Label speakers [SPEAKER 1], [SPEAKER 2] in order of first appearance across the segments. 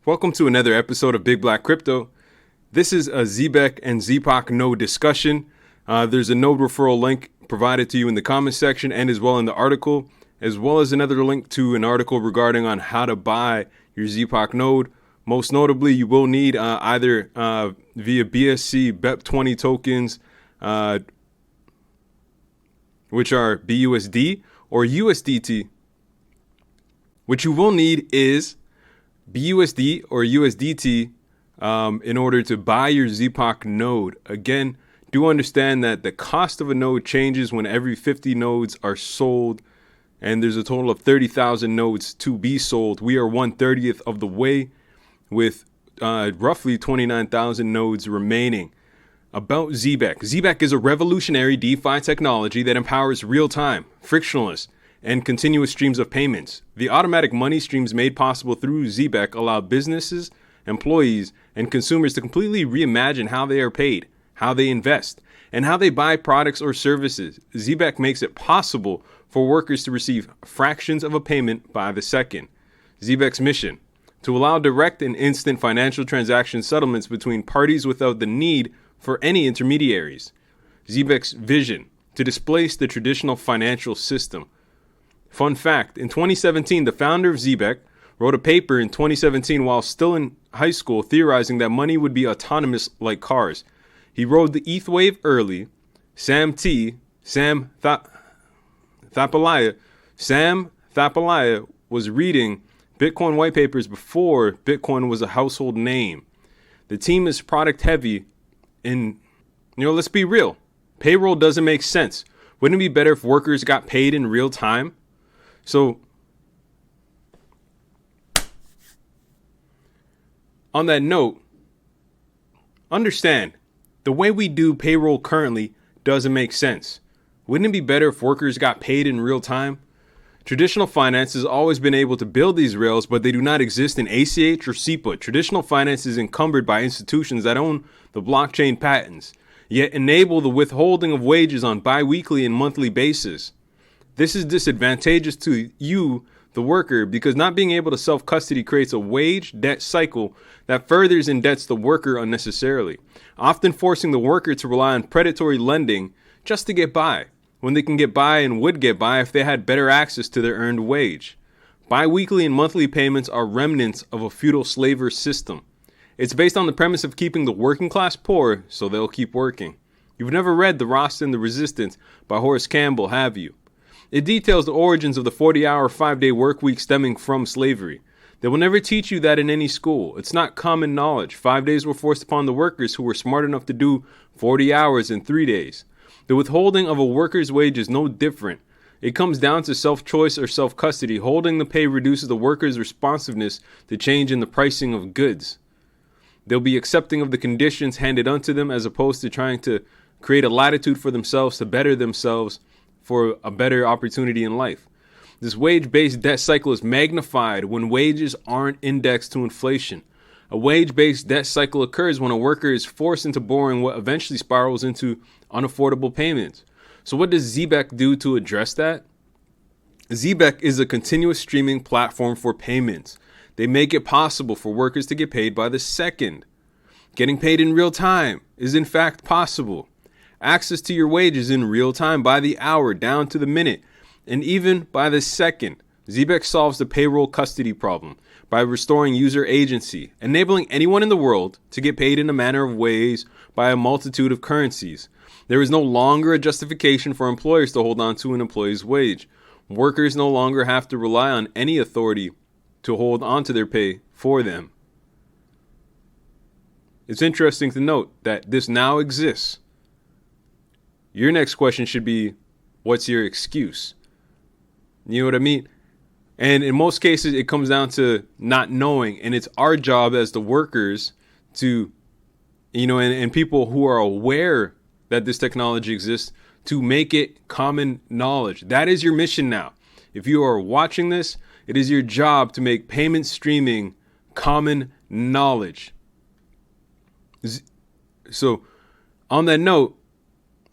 [SPEAKER 1] Welcome to another episode of Big Black Crypto. This is a Zebec and Zpoc node discussion. There's a node referral link provided to you in the comment section and as well in the article, as well as another link to an article regarding on how to buy your Zpoc node. Most notably, you will need either via BSC BEP20 tokens, which are BUSD or USDT. What you will need is BUSD or USDT in order to buy your Zpoc node. Again, do understand that the cost of a node changes when every 50 nodes are sold, and there's a total of 30,000 nodes to be sold. We are 1/30th of the way with roughly 29,000 nodes remaining. About Zebec. Zebec is a revolutionary DeFi technology that empowers real-time, frictionless, and continuous streams of payments. The automatic money streams made possible through Zebec allow businesses, employees, and consumers to completely reimagine how they are paid, how they invest, and how they buy products or services. Zebec makes it possible for workers to receive fractions of a payment by the second. Zebec's mission: to allow direct and instant financial transaction settlements between parties without the need for any intermediaries. Zebec's vision: to displace the traditional financial system. Fun fact, in 2017, the founder of Zebec wrote a paper in 2017 while still in high school theorizing that money would be autonomous like cars. He rode the ETH wave early. Sam Thapalaya was reading Bitcoin white papers before Bitcoin was a household name. The team is product heavy and, let's be real. Payroll doesn't make sense. Wouldn't it be better if workers got paid in real time? So, on that note, understand, the way we do payroll currently doesn't make sense. Wouldn't it be better if workers got paid in real time? Traditional finance has always been able to build these rails, but they do not exist in ACH or SEPA. Traditional finance is encumbered by institutions that own the blockchain patents, yet enable the withholding of wages on bi-weekly and monthly basis. This is disadvantageous to you, the worker, because not being able to self-custody creates a wage debt cycle that furthers indebts the worker unnecessarily, often forcing the worker to rely on predatory lending just to get by, when they can get by and would get by if they had better access to their earned wage. Bi-weekly and monthly payments are remnants of a feudal slaver system. It's based on the premise of keeping the working class poor so they'll keep working. You've never read The Rasta and the Resistance by Horace Campbell, have you? It details the origins of the 40-hour, 5-day work week stemming from slavery. They will never teach you that in any school. It's not common knowledge. 5 days were forced upon the workers who were smart enough to do 40 hours in 3 days. The withholding of a worker's wage is no different. It comes down to self-choice or self-custody. Holding the pay reduces the worker's responsiveness to change in the pricing of goods. They'll be accepting of the conditions handed unto them as opposed to trying to create a latitude for themselves to better themselves for a better opportunity in life. This wage-based debt cycle is magnified when wages aren't indexed to inflation. A wage-based debt cycle occurs when a worker is forced into borrowing what eventually spirals into unaffordable payments. So what does Zebec do to address that? Zebec is a continuous streaming platform for payments. They make it possible for workers to get paid by the second. Getting paid in real time is in fact possible. Access to your wages in real time by the hour, down to the minute, and even by the second. Zebec solves the payroll custody problem by restoring user agency, enabling anyone in the world to get paid in a manner of ways by a multitude of currencies. There is no longer a justification for employers to hold on to an employee's wage. Workers no longer have to rely on any authority to hold on to their pay for them. It's interesting to note that this now exists. Your next question should be, what's your excuse? You know what I mean? And in most cases, it comes down to not knowing. And it's our job as the workers to, and people who are aware that this technology exists, to make it common knowledge. That is your mission now. If you are watching this, it is your job to make payment streaming common knowledge. So on that note,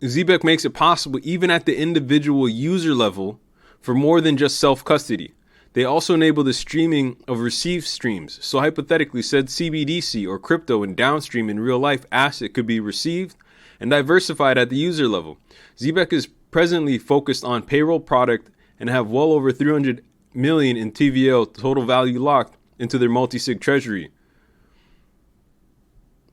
[SPEAKER 1] Zebec makes it possible, even at the individual user level, for more than just self-custody. They also enable the streaming of received streams. So hypothetically, said CBDC or crypto and downstream in real life asset could be received and diversified at the user level. Zbec is presently focused on payroll product and have well over 300 million in TVL total value locked into their multi-sig treasury.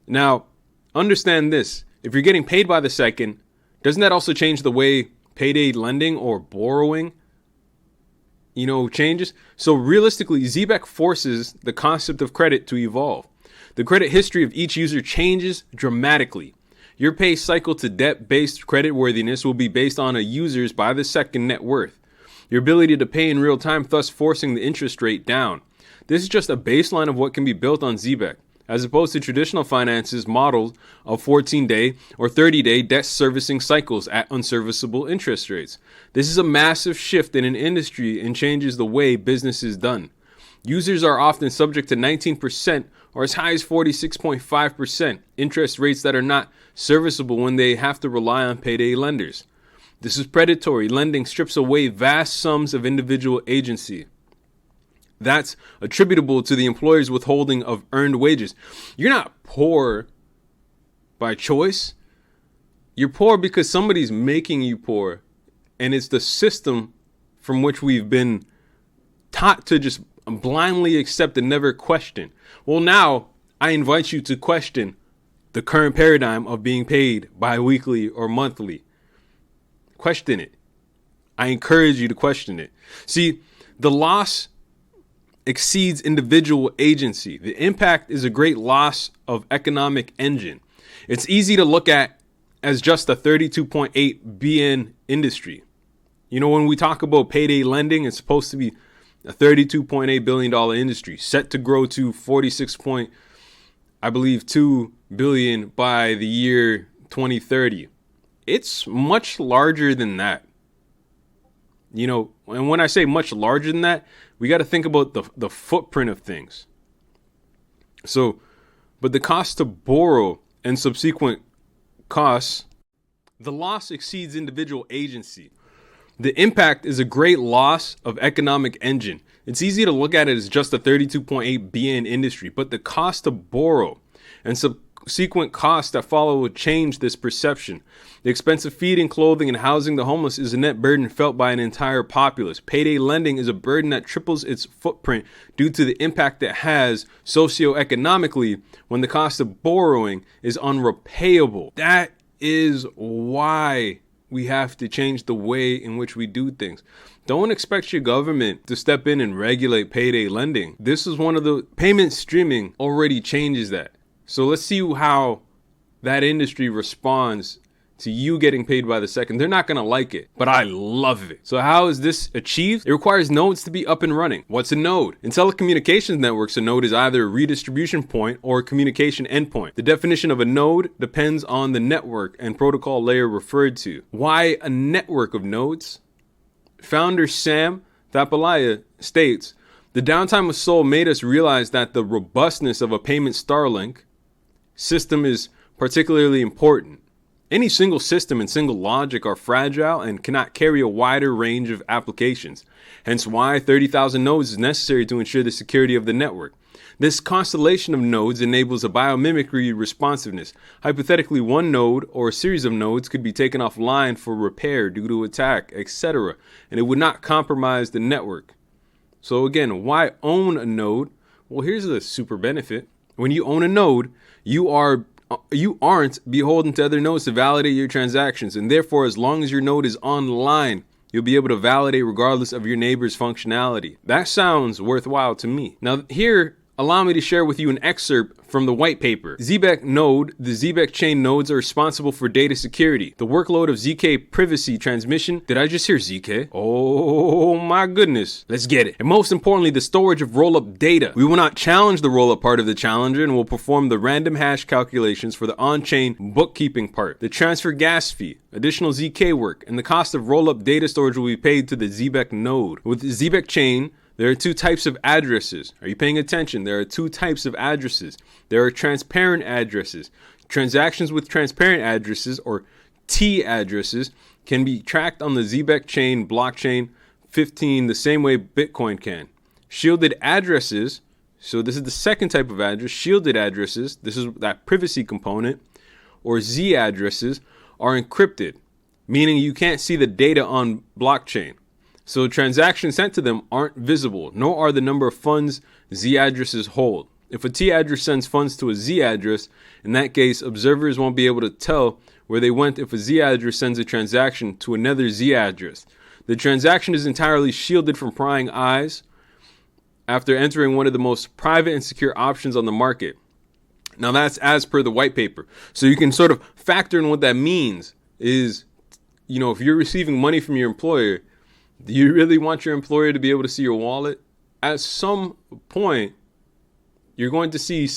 [SPEAKER 1] Now, understand this. If you're getting paid by the second, doesn't that also change the way payday lending or borrowing, changes? So realistically, Zbec forces the concept of credit to evolve. The credit history of each user changes dramatically. Your pay cycle to debt-based creditworthiness will be based on a user's by the second net worth. Your ability to pay in real time, thus forcing the interest rate down. This is just a baseline of what can be built on Zbec, as opposed to traditional finance's models of 14-day or 30-day debt servicing cycles at unserviceable interest rates. This is a massive shift in an industry and changes the way business is done. Users are often subject to 19% or as high as 46.5% interest rates that are not serviceable when they have to rely on payday lenders. This is predatory. Lending strips away vast sums of individual agency. That's attributable to the employer's withholding of earned wages. You're not poor by choice. You're poor because somebody's making you poor. And it's the system from which we've been taught to just blindly accept and never question. Well, now I invite you to question the current paradigm of being paid bi-weekly or monthly. Question it. I encourage you to question it. See, the loss exceeds individual agency. The impact is a great loss of economic engine. It's easy to look at as just a 32.8 BN industry. When we talk about payday lending, it's supposed to be a $32.8 billion industry set to grow to 2 billion by the year 2030. It's much larger than that. And when I say much larger than that, we got to think about the footprint of things. But the cost to borrow and subsequent costs, the loss exceeds individual agency. The impact is a great loss of economic engine. It's easy to look at it as just a 32.8 BN industry, but the cost to borrow and subsequent costs that follow will change this perception. The expense of feeding, clothing, and housing the homeless is a net burden felt by an entire populace. Payday lending is a burden that triples its footprint due to the impact it has socioeconomically when the cost of borrowing is unrepayable. That is why we have to change the way in which we do things. Don't expect your government to step in and regulate payday lending. This is one of the payment streaming already changes that. So let's see how that industry responds to you getting paid by the second. They're not going to like it, but I love it. So how is this achieved? It requires nodes to be up and running. What's a node? In telecommunications networks, a node is either a redistribution point or a communication endpoint. The definition of a node depends on the network and protocol layer referred to. Why a network of nodes? Founder Sam Thapalaya states, "The downtime of Sol made us realize that the robustness of a payment Starlink system is particularly important. Any single system and single logic are fragile and cannot carry a wider range of applications. Hence why 30,000 nodes is necessary to ensure the security of the network. This constellation of nodes enables a biomimicry responsiveness. Hypothetically, one node or a series of nodes could be taken offline for repair due to attack, etc., and it would not compromise the network." So again, why own a node? Well, here's the super benefit. When you own a node, you aren't beholden to other nodes to validate your transactions, and therefore, as long as your node is online, you'll be able to validate regardless of your neighbor's functionality. That sounds worthwhile to me. Now here, allow me to share with you an excerpt from the white paper. Zebec node, the Zbec chain nodes are responsible for data security. The workload of ZK privacy transmission. Did I just hear ZK? Oh my goodness. Let's get it. And most importantly, the storage of roll-up data. We will not challenge the roll-up part of the challenger and will perform the random hash calculations for the on-chain bookkeeping part. The transfer gas fee, additional ZK work, and the cost of roll-up data storage will be paid to the Zebec node. With the Zebec chain, there are two types of addresses. Are you paying attention? There are two types of addresses. There are transparent addresses. Transactions with transparent addresses, or T addresses, can be tracked on the Zebec chain blockchain 15 the same way Bitcoin can. Shielded addresses, so this is the second type of address, shielded addresses, this is that privacy component, or Z addresses, are encrypted, meaning you can't see the data on blockchain. So transactions sent to them aren't visible, nor are the number of funds Z addresses hold. If a T address sends funds to a Z address, in that case, observers won't be able to tell where they went if a Z address sends a transaction to another Z address. The transaction is entirely shielded from prying eyes after entering one of the most private and secure options on the market. Now that's as per the white paper. So you can sort of factor in what that means is, if you're receiving money from your employer, do you really want your employer to be able to see your wallet? At some point, you're going to see,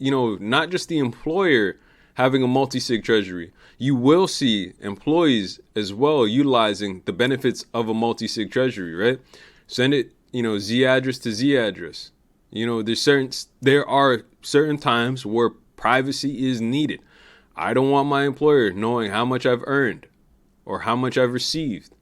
[SPEAKER 1] not just the employer having a multi-sig treasury. You will see employees as well utilizing the benefits of a multi-sig treasury, right? Send it, Z address to Z address. There are certain times where privacy is needed. I don't want my employer knowing how much I've earned or how much I've received.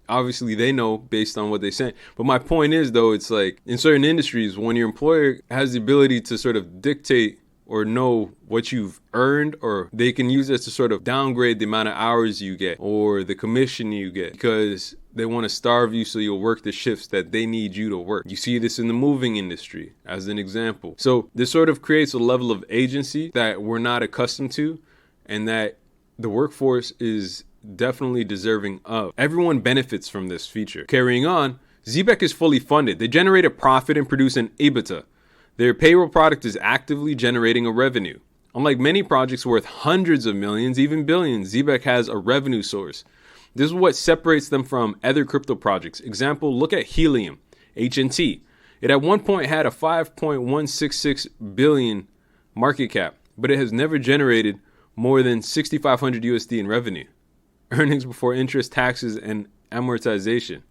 [SPEAKER 1] Obviously they know based on what they sent. But my point is, though, it's like in certain industries, when your employer has the ability to sort of dictate or know what you've earned, or they can use it to sort of downgrade the amount of hours you get or the commission you get because they want to starve you so you'll work the shifts that they need you to work. You see this in the moving industry as an example. So this sort of creates a level of agency that we're not accustomed to and that the workforce is definitely deserving of. Everyone benefits from this feature. Carrying on, Zbec is fully funded. They generate a profit and produce an EBITDA. Their payroll product is actively generating a revenue. Unlike many projects worth hundreds of millions, even billions, Zbec has a revenue source. This is what separates them from other crypto projects. Example, look at Helium, HNT. It at one point had a 5.166 billion market cap, but it has never generated more than 6,500 USD in revenue. Earnings before interest, taxes, and amortization.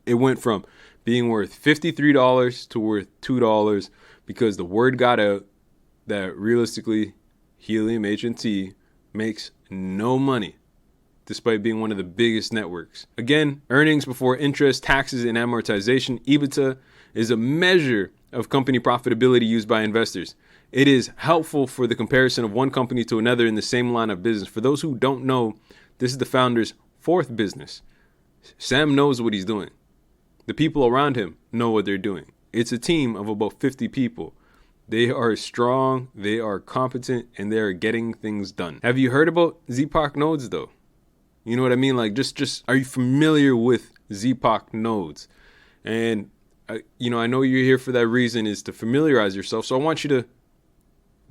[SPEAKER 1] It went from being worth $53 to worth $2 because the word got out that realistically Helium HNT makes no money despite being one of the biggest networks. Again, earnings before interest, taxes, and amortization, EBITDA, is a measure of company profitability used by investors. It is helpful for the comparison of one company to another in the same line of business. For those who don't know, this is the founder's fourth business. Sam knows what he's doing. The people around him know what they're doing. It's a team of about 50 people. They are strong, they are competent, and they are getting things done. Have you heard about Zpoc nodes though? You know what I mean? Like just are you familiar with Zpoc nodes? And I know you're here for that reason, is to familiarize yourself. So I want you to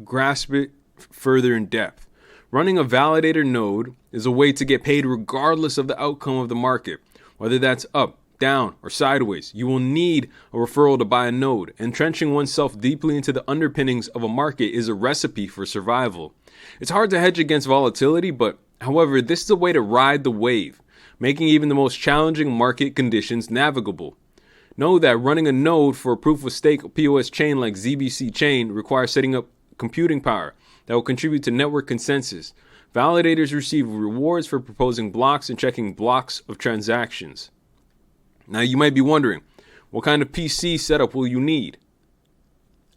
[SPEAKER 1] grasp it further in depth. Running a validator node is a way to get paid regardless of the outcome of the market, whether that's up, down, or sideways. You will need a referral to buy a node. Entrenching oneself deeply into the underpinnings of a market is a recipe for survival. It's hard to hedge against volatility, but however, this is a way to ride the wave, making even the most challenging market conditions navigable. Know that running a node for a proof of stake POS chain like ZBC chain requires setting up computing power that will contribute to network consensus. Validators receive rewards for proposing blocks and checking blocks of transactions. Now you might be wondering, what kind of PC setup will you need?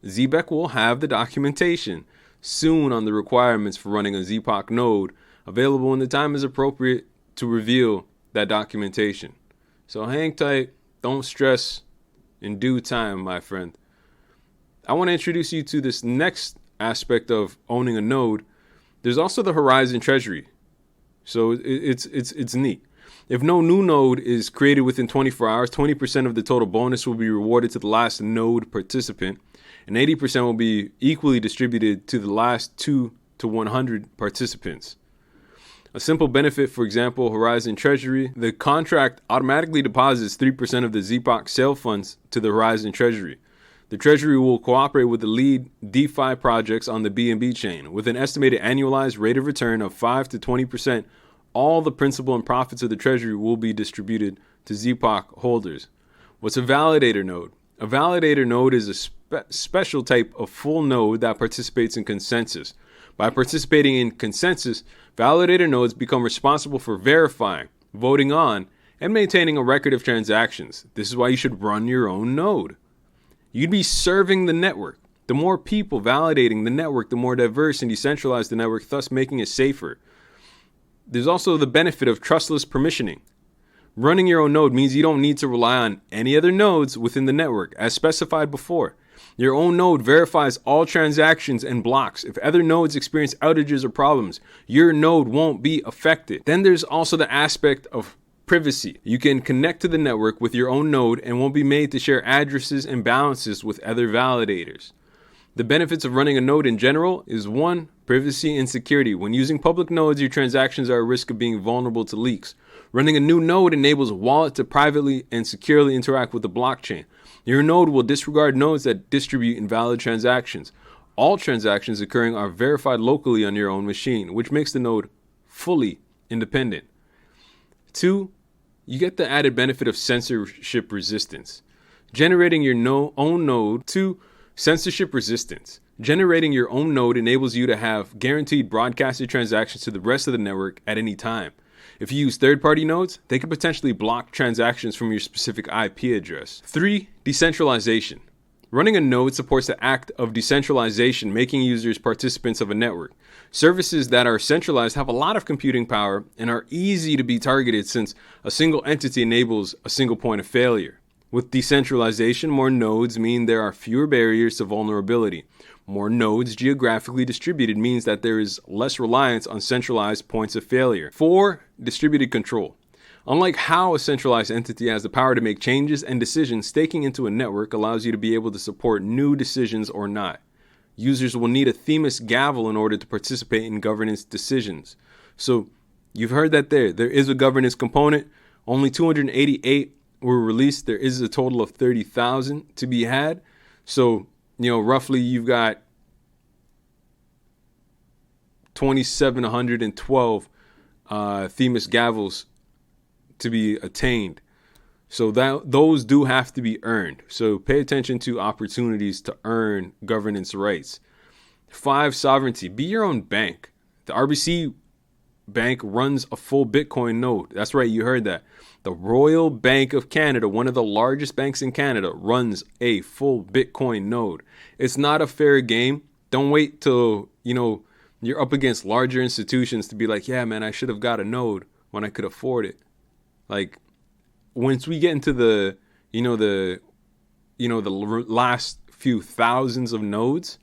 [SPEAKER 1] Zebec will have the documentation soon on the requirements for running a Zpoc node available when the time is appropriate to reveal that documentation. So hang tight, don't stress, in due time, my friend. I want to introduce you to this next aspect of owning a node. There's also the Horizon Treasury. So it's neat. If no new node is created within 24 hours, 20% of the total bonus will be rewarded to the last node participant, and 80% will be equally distributed to the last 2 to 100 participants. A simple benefit, for example, Horizon Treasury, the contract automatically deposits 3% of the Zpoc sale funds to the Horizon Treasury. The Treasury will cooperate with the lead DeFi projects on the BNB chain. With an estimated annualized rate of return of 5 to 20%, all the principal and profits of the Treasury will be distributed to Zpoc holders. What's a validator node? A validator node is a special type of full node that participates in consensus. By participating in consensus, Validator nodes become responsible for verifying, voting on, and maintaining a record of transactions. This is why you should run your own node. You'd be serving the network. The more people validating the network, the more diverse and decentralized the network, thus making it safer. There's also the benefit of trustless permissioning. Running your own node means you don't need to rely on any other nodes within the network, as specified before. Your own node verifies all transactions and blocks. If other nodes experience outages or problems, your node won't be affected. Then there's also the aspect of privacy. You can connect to the network with your own node and won't be made to share addresses and balances with other validators. The benefits of running a node in general is 1. Privacy and security. When using public nodes, your transactions are at risk of being vulnerable to leaks. Running a new node enables a wallet to privately and securely interact with the blockchain. Your node will disregard nodes that distribute invalid transactions. All transactions occurring are verified locally on your own machine, which makes the node fully independent. 2. You get the added benefit of censorship resistance. Generating your own node. 2. Censorship resistance. Generating your own node enables you to have guaranteed broadcasted transactions to the rest of the network at any time. If you use third-party nodes, they can potentially block transactions from your specific IP address. 3. Decentralization. Running a node supports the act of decentralization, making users participants of a network. Services that are centralized have a lot of computing power and are easy to be targeted since a single entity enables a single point of failure. With decentralization, more nodes mean there are fewer barriers to vulnerability. More nodes geographically distributed means that there is less reliance on centralized points of failure. 4. Distributed control. Unlike how a centralized entity has the power to make changes and decisions, staking into a network allows you to be able to support new decisions or not. Users will need a Themis gavel in order to participate in governance decisions. So you've heard that there is a governance component. Only 288 were released. There is a total of 30,000 to be had. So, roughly you've got 2,712 Themis gavels to be attained. So those do have to be earned. So pay attention to opportunities to earn governance rights. 5. Sovereignty. Be your own bank. The RBC Bank runs a full Bitcoin node. That's right, you heard that. The Royal Bank of Canada, one of the largest banks in Canada, runs a full Bitcoin node. It's not a fair game. Don't wait till, you're up against larger institutions to be like, yeah, man, I should have got a node when I could afford it. Like, once we get into the last few thousands of nodes,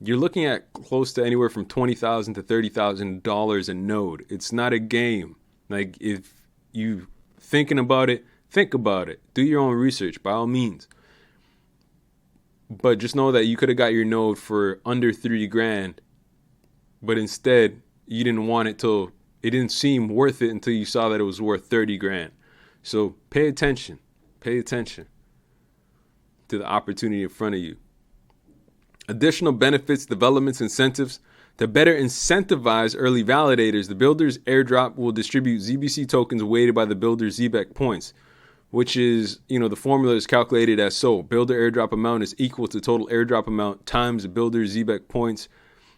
[SPEAKER 1] you're looking at close to anywhere from $20,000 to $30,000 a node. It's not a game. Like, if you thinking about it, think about it. Do your own research, by all means. But just know that you could have got your node for under $3,000, but instead you didn't want it till it didn't seem worth it until you saw that it was worth $30,000. So pay attention to the opportunity in front of you. Additional benefits, developments, incentives. To better incentivize early validators, the builder's airdrop will distribute ZBC tokens weighted by the builder's Zbec points, which is, the formula is calculated as so. Builder airdrop amount is equal to total airdrop amount times the builder's Zbec points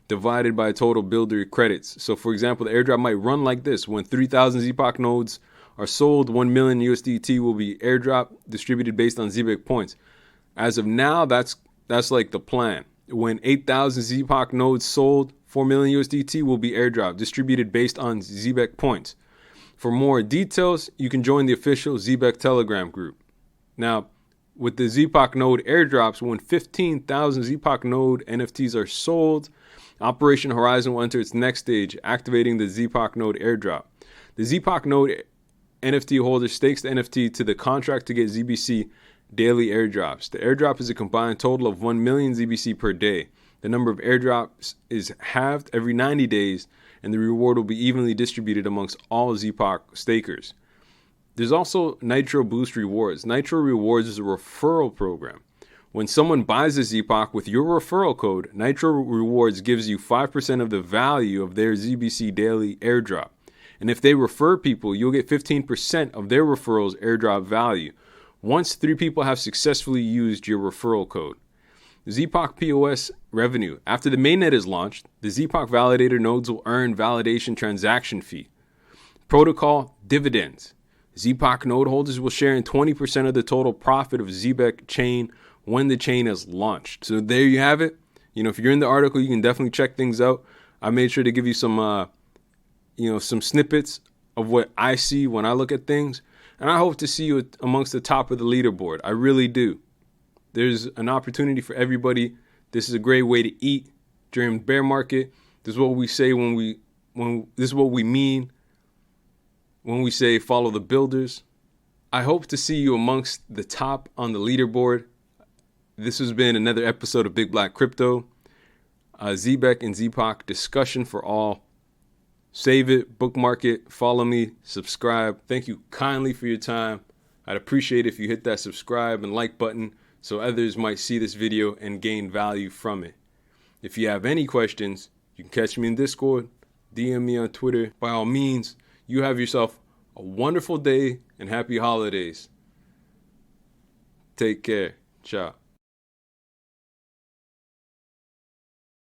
[SPEAKER 1] divided by total builder credits. So, for example, the airdrop might run like this. When 3,000 Zpoc nodes are sold, 1 million USDT will be airdrop distributed based on Zbec points. As of now, that's like the plan. When 8,000 Zpoc nodes sold, 4 million USDT will be airdrop distributed based on Zbec points. For more details, you can join the official Zbec Telegram group. Now, with the Zpoc node airdrops, when 15,000 Zpoc node NFTs are sold, Operation Horizon will enter its next stage, activating the Zpoc node airdrop. The Zpoc node NFT holder stakes the NFT to the contract to get ZBC daily airdrops. The airdrop is a combined total of 1 million ZBC per day. The number of airdrops is halved every 90 days, and the reward will be evenly distributed amongst all Zpoc stakers. There's also Nitro Boost Rewards. Nitro Rewards is a referral program. When someone buys a Zpoc with your referral code, Nitro Rewards gives you 5% of the value of their ZBC daily airdrop. And if they refer people, you'll get 15% of their referral's airdrop value once 3 people have successfully used your referral code. Zpoc POS revenue. After the mainnet is launched, the Zpoc validator nodes will earn validation transaction fee. Protocol dividends. Zpoc node holders will share in 20% of the total profit of Zbec chain when the chain is launched. So there you have it. If you're in the article, you can definitely check things out. I made sure to give you some, some snippets of what I see when I look at things. And I hope to see you amongst the top of the leaderboard. I really do. There's an opportunity for everybody. This is a great way to eat during bear market. This is what we say this is what we mean when we say follow the builders. I hope to see you amongst the top on the leaderboard. This has been another episode of Big Black Crypto. Zbec and Zpoc discussion for all. Save it, bookmark it, follow me, subscribe. Thank you kindly for your time. I'd appreciate it if you hit that subscribe and like button so others might see this video and gain value from it. If you have any questions, you can catch me in Discord, DM me on Twitter. By all means, you have yourself a wonderful day and happy holidays. Take care. Ciao.